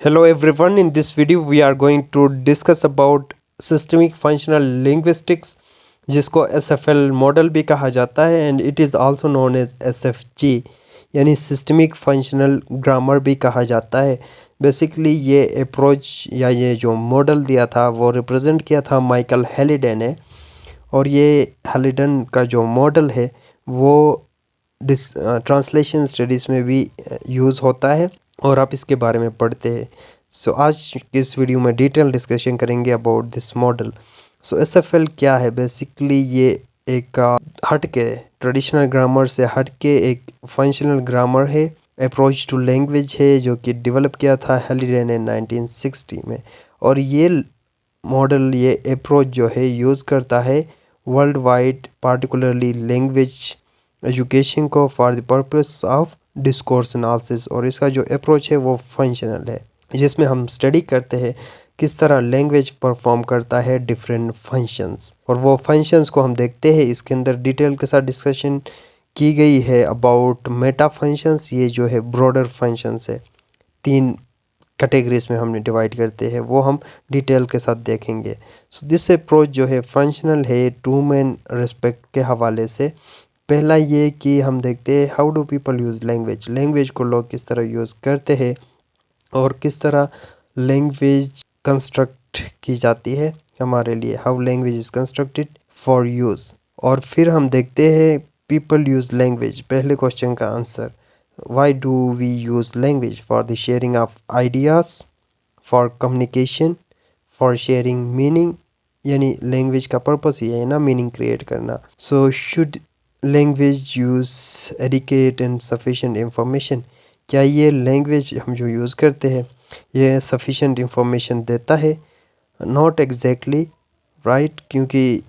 Hello everyone, in this video we are going to discuss about systemic functional linguistics जिसको SFL model भी कहा जाता है and it is also known as SFG यानी systemic functional grammar भी कहा जाता है। बेसिकली ये अप्रोच या ये जो मॉडल दिया था वो रिप्रेजेंट किया था माइकल हैलिडे ने और ये हैलिडन का जो मॉडल है वो ट्रांसलेशन स्टडीज़ में भी यूज़ होता है और आप इसके बारे में पढ़ते हैं। सो आज की इस वीडियो में डिटेल डिस्कशन करेंगे about this model. So SFL क्या है? बेसिकली ये एक हट के ट्रेडिशनल ग्रामर से हट के एक फंक्शनल ग्रामर है, अप्रोच टू लैंग्वेज है जो कि डेवलप किया था हैलिडे ने 1960 में। और ये मॉडल, ये अप्रोच जो है यूज़ करता है world wide particularly language education को for the purpose of discourse analysis. और इसका जो अप्रोच है वो फंक्शनल है जिसमें हम स्टडी करते हैं किस तरह लैंग्वेज परफॉर्म करता है डिफरेंट फंक्शंस, और वो फंक्शंस को हम देखते हैं। इसके अंदर डिटेल के साथ डिस्कशन की गई है अबाउट मेटा फंक्शंस। ये जो है ब्रॉडर फंक्शंस है, 3 कैटेगरीज में हमने डिवाइड करते हैं, वो हम डिटेल के साथ देखेंगे। सो दिस अप्रोच जो है फंक्शनल है टू मेन रिस्पेक्ट के हवाले से। पहला ये कि हम देखते हैं how do people use language, language को लोग किस तरह यूज़ करते हैं और किस तरह लैंग्वेज कंस्ट्रक्ट की जाती है हमारे लिए, how language is constructed for use. और फिर हम देखते हैं पीपल यूज़ लैंग्वेज, पहले क्वेश्चन का answer, why do we use language? For the sharing of ideas, for communication, for sharing meaning, यानी लैंग्वेज का पर्पस ही है ना मीनिंग क्रिएट करना। So should language use adequate and sufficient information, क्या ये लैंग्वेज हम जो यूज़ करते हैं ये सफिशेंट इंफॉर्मेशन देता है? नॉट एग्जैक्टली राइट, क्योंकि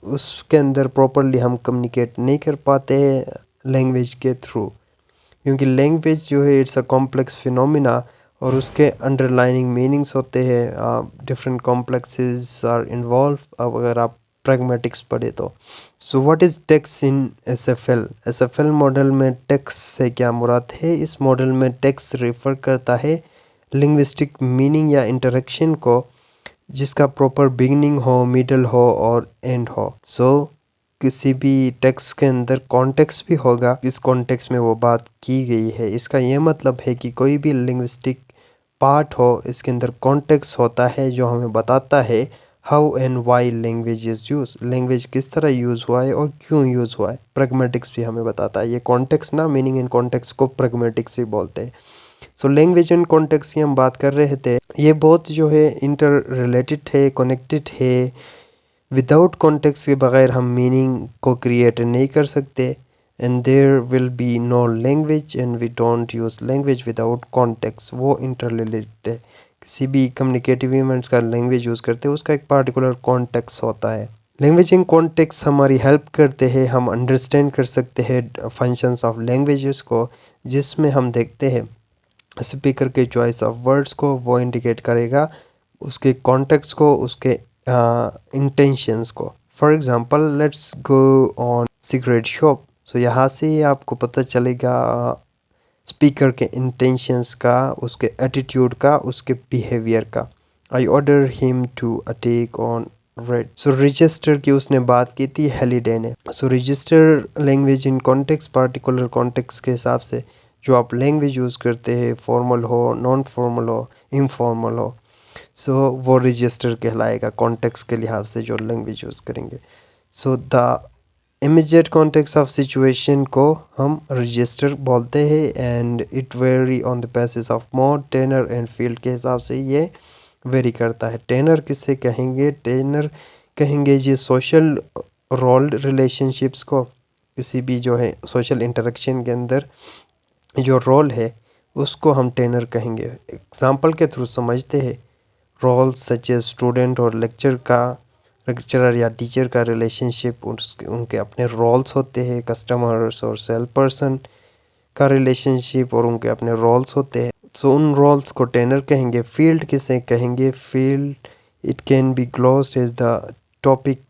उसके अंदर प्रॉपरली हम कम्युनिकेट नहीं कर पाते हैं लैंग्वेज के थ्रू, क्योंकि लैंग्वेज जो है इट्स अ कॉम्प्लेक्स फिनोमिना और उसके अंडरलाइनिंग मीनिंग्स होते हैं, डिफरेंट कॉम्प्लेक्सेस आर इन्वॉल्व। अब अगर आप प्रैग्मेटिक्स पढ़े तो। So what is text in SFL? SFL model में टेक्स्ट से क्या मुराद है? इस मॉडल में टेक्स्ट रेफर करता है लिंग्विस्टिक मीनिंग या इंटरेक्शन को जिसका प्रॉपर बिगिनिंग हो, मिडल हो और एंड हो। सो किसी भी टेक्स्ट के अंदर कॉन्टेक्स्ट भी होगा, इस कॉन्टेक्स्ट में वो बात की गई है। इसका ये मतलब है कि कोई भी लिंग्विस्टिक पार्ट हो इसके अंदर कॉन्टेक्स्ट होता है जो हमें बताता है how and why language is use, language किस तरह यूज़ हुआ है और क्यों यूज़ हुआ है। प्रैग्मेटिक्स भी हमें बताता है, ये कॉन्टेक्स्ट ना, मीनिंग एंड कॉन्टेक्स्ट को प्रैग्मेटिक्स ही बोलते हैं। सो लैंग्वेज एंड कॉन्टेक्स्ट की हम बात कर रहे थे, ये बहुत जो है इंटर रिलेटेड है, कनेक्टेड है। विदाउट कॉन्टेक्स्ट के बगैर हम मीनिंग को क्रिएट नहीं कर सकते and there will be no language and we don't use language without context. वो इंटर रिलेटेड है, किसी भी कम्युनिकेटिव इवेंट्स का लैंग्वेज यूज़ करते हैं उसका एक पार्टिकुलर कॉन्टेक्स्ट होता है। लैंग्वेज एंड कॉन्टेक्स्ट हमारी हेल्प करते हैं, हम अंडरस्टैंड कर सकते हैं फंक्शंस ऑफ लैंग्वेजेस को, जिसमें हम देखते हैं स्पीकर के चॉइस ऑफ वर्ड्स को वो इंडिकेट करेगा, उसके कॉन्टेक्स्ट को, उसके इंटेंशंस को। For example let's go on cigarette shop. So यहाँ से ही आपको पता चलेगा स्पीकर के इंटेंशंस का, उसके एटीट्यूड का, उसके बिहेवियर का। I order him to attack on red. So register की उसने बात की थी हैलिडे ने। So register language in context, particular context के हिसाब से जो आप लैंग्वेज यूज़ करते हैं, फॉर्मल हो, नॉन फॉर्मल हो, इनफॉर्मल हो, सो वो रजिस्टर कहलाएगा कॉन्टेक्स्ट के लिहाज से जो लैंग्वेज यूज़ करेंगे। So the immediate context of situation को हम रजिस्टर बोलते हैं and it vary on the basis of mode, tenor and field के हिसाब से ये वेरी करता है। टेनर किससे कहेंगे? टेनर कहेंगे ये सोशल रोल रिलेशनशिप्स को, किसी भी जो है सोशल इंटरेक्शन के अंदर जो रोल है उसको हम टेनर कहेंगे। एग्जाम्पल के थ्रू समझते हैं, रोल्स सच एज स्टूडेंट और लेक्चरर या टीचर का रिलेशनशिप, उनके अपने रोल्स होते हैं। कस्टमर्स और सेल पर्सन का रिलेशनशिप और उनके अपने रोल्स होते हैं। सो उन रोल्स को टेनर कहेंगे। फील्ड किसे कहेंगे? Field it can be glossed as the topic,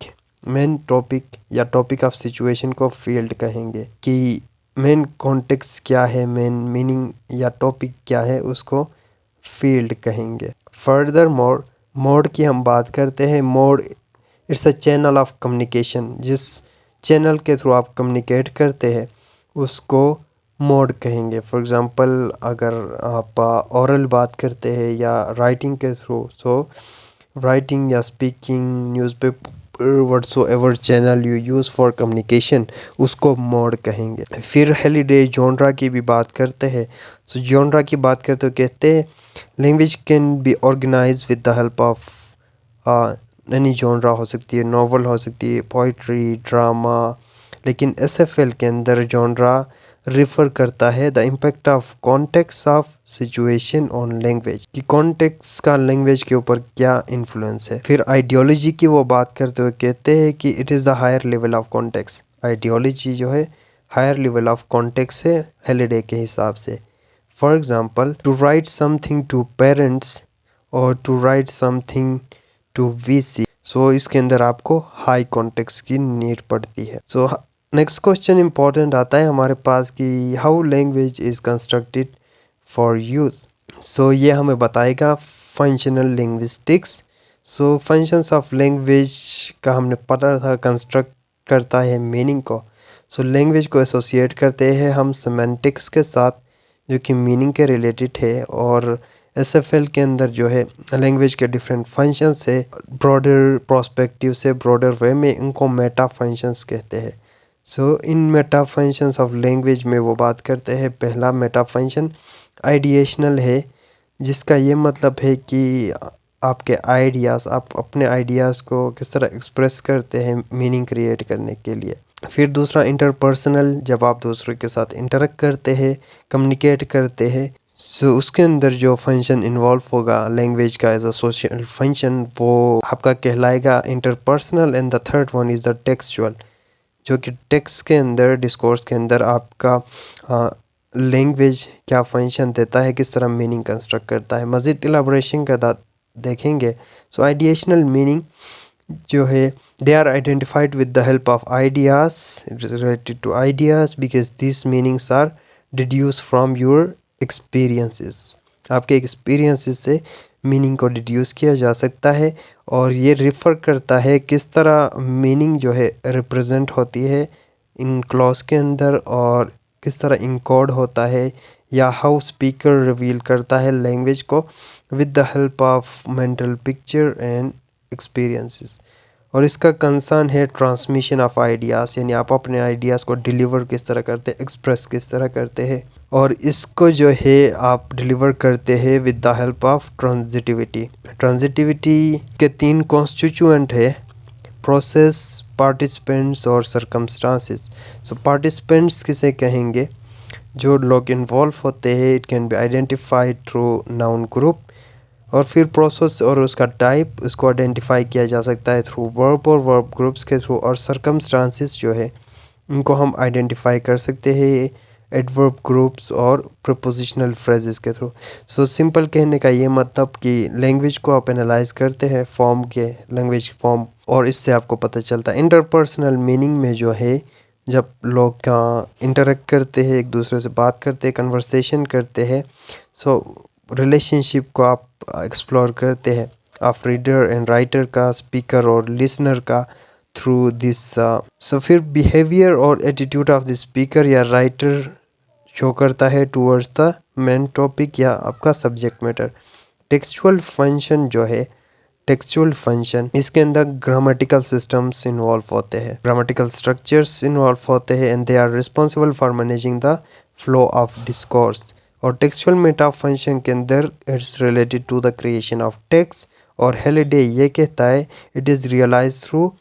main topic या टॉपिक ऑफ सिचुएशन को फील्ड कहेंगे कि मेन कॉन्टेक्स्ट क्या है, मेन मीनिंग या टॉपिक क्या है, उसको फील्ड कहेंगे। फर्दर मोड की हम बात करते हैं। Mode it's a channel of communication. जिस चैनल के थ्रू आप कम्युनिकेट करते हैं उसको मोड कहेंगे। फॉर एग्ज़ाम्पल अगर आप ओरल बात करते हैं या राइटिंग के थ्रू, सो राइटिंग या speaking, newspaper, whatsoever channel you use for communication, उसको मोड कहेंगे। फिर हेलिडे जॉनरा की भी बात करते हैं। सो जॉनरा की बात करते हुए कहते हैं language can be organise with the help of any genre. हो सकती है नॉवल, हो सकती है पोइट्री, ड्रामा, लेकिन एसएफएल के अंदर जॉनरा रिफ़र करता है the impact of context of situation on language, कि कॉन्टेक्स्ट का लैंग्वेज के ऊपर क्या इन्फ्लुएंस है। फिर आइडियोलॉजी की वो बात करते हुए कहते हैं कि it is the higher level of context. Ideology जो है हायर लेवल ऑफ कॉन्टेक्स्ट है हेलिडे के हिसाब से। For example to write something to parents और to write something to VC, so इसके अंदर आपको हाई कॉन्टेक्स्ट की नीड पड़ती है। सो नेक्स्ट क्वेश्चन इंपॉर्टेंट आता है हमारे पास कि how language is constructed for use. So ये हमें बताएगा functional linguistics. So functions of language का हमने पढ़ा था, कंस्ट्रक्ट करता है मीनिंग को। सो लैंग्वेज को एसोसिएट करते हैं हम सेमेंटिक्स के साथ जो कि मीनिंग के रिलेटेड है, और एसएफएल के अंदर जो है लैंग्वेज के डिफरेंट फंक्शंस है। ब्रॉडर प्रोस्पेक्टिव से, ब्रॉडर वे में इनको मेटा फंक्शंस कहते हैं। सो इन मेटा फंक्शंस ऑफ लैंग्वेज में वो बात करते हैं। पहला मेटा फंक्शन आइडिएशनल है, जिसका ये मतलब है कि आपके आइडियाज़, आप अपने आइडियाज़ को किस तरह एक्सप्रेस करते हैं मीनिंग क्रिएट करने के लिए। फिर दूसरा इंटरपर्सनल, जब आप दूसरे के साथ इंटरेक्ट करते हैं, कम्युनिकेट करते हैं, सो उसके अंदर जो फंक्शन इन्वॉल्व होगा लैंग्वेज का एज अ सोशल फंक्शन, वो आपका कहलाएगा interpersonal. And the third one is the textual, जो कि टेक्स्ट के अंदर, डिस्कोर्स के अंदर आपका लैंग्वेज क्या फंक्शन देता है, किस तरह मीनिंग कंस्ट्रक्ट करता है। मज़ीद इलाबोरेशन का देखेंगे। सो आइडिएशनल मीनिंग जो है they are identified with the help of ideas, it is related to ideas because this meanings are deduce from your experiences. आपके एक्सपीरियंसेस से मीनिंग को डिड्यूस किया जा सकता है, और ये रिफ़र करता है किस तरह मीनिंग जो है रिप्रेजेंट होती है इन क्लॉज के अंदर, और किस तरह इनकोड होता है, या हाउ स्पीकर रिवील करता है लैंग्वेज को with the help of mental picture and experiences. और इसका कंसर्न है ट्रांसमिशन ऑफ आइडियाज़, यानी आप अपने आइडियाज़ को डिलीवर किस तरह करते हैं, एक्सप्रेस किस तरह करते हैं, और इसको जो है आप डिलीवर करते हैं with the help of transitivity. Transitivity के 3 कॉन्स्टिट्यूएंट है, प्रोसेस, पार्टिसिपेंट्स और सर्कमस्टांसेस। सो पार्टिसिपेंट्स किसे कहेंगे, जो लोग इन्वॉल्व होते हैं। It can be identified through noun group. और फिर प्रोसेस और उसका टाइप, उसको आइडेंटिफाई किया जा सकता है थ्रू वर्ब और वर्ब ग्रुप्स के थ्रू। और सर्कमस्टांसेस जो है इनको हम आइडेंटिफाई कर सकते हैं एडवर्ब ग्रुप्स और प्रपोजिशनल फ्रेजेस के थ्रू। सो सिंपल कहने का ये मतलब कि लैंग्वेज को आप एनालाइज करते हैं फॉर्म के, लैंग्वेज फॉर्म, और इससे आपको पता चलता है। इंटरपर्सनल मीनिंग में जो है जब लोग इंटरेक्ट करते हैं, एक दूसरे से बात करते हैं, कन्वर्सेशन करते हैं, सो रिलेशनशिप को आप एक्सप्लोर करते हैं ऑफ रीडर एंड राइटर का, स्पीकर और लिसनर का थ्रू दिस। सो फिर बिहेवियर और एटीट्यूड ऑफ द स्पीकर या राइटर शो करता है टूवर्ड्स द मेन टॉपिक या आपका सब्जेक्ट मैटर। टेक्सचुअल फंक्शन जो है, टेक्सचुअल फंक्शन, इसके अंदर ग्रामेटिकल सिस्टम्स इन्वॉल्व होते हैं, ग्रामेटिकल स्ट्रक्चर्स इन्वॉल्व होते हैं, and they are responsible for managing the flow of discourse. और टेक्सचुअल मेटा फंक्शन के अंदर it's related to the creation of text. और हेलिडे ये कहता है it is realise through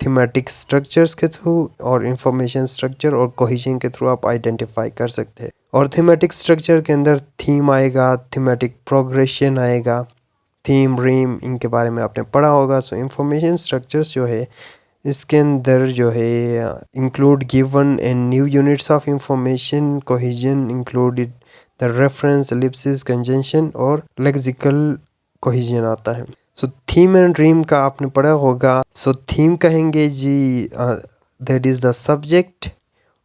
thematic structures के थ्रू और इंफॉर्मेशन स्ट्रक्चर और कोहेजन के थ्रू आप आइडेंटिफाई कर सकते हैं। और थीमेटिक स्ट्रक्चर के अंदर थीम आएगा, थीमेटिक प्रोग्रेशन आएगा, थीम, रीम, इनके बारे में आपने पढ़ा होगा। सो इंफॉर्मेशन स्ट्रक्चर्स जो है इसके अंदर जो है include given and new units of information, cohesion included the reference, Ellipsis, conjunction और लेक्सिकल कोहेजन आता है। सो थीम एंड रीम का आपने पढ़ा होगा। सो थीम कहेंगे जी दैट इज़ द सब्जेक्ट,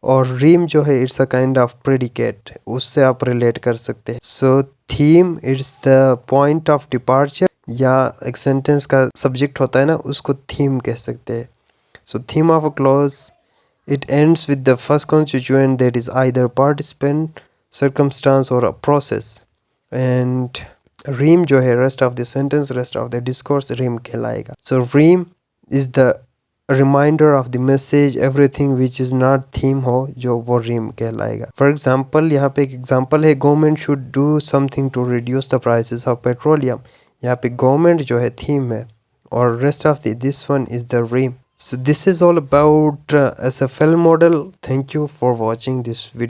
और रीम जो है it's a kind of predicate, उससे आप रिलेट कर सकते हैं। So theme it's the point of departure, या एक सेंटेंस का सब्जेक्ट होता है ना, उसको थीम कह सकते हैं। So theme of a clause, it ends with the first constituent, that is either participant, circumstance or a process. And ream जो है rest of the sentence, rest of the discourse ream कहलाएगा। So ream is the reminder of the message, everything which is not theme हो जो वो ream कहलाएगा। For example, यहाँ पे एक example है, government should do something to reduce the prices of petroleum। यहाँ पे government जो है theme है और rest of the this one is the ream। So this is all about SFL model. Thank you for watching this video.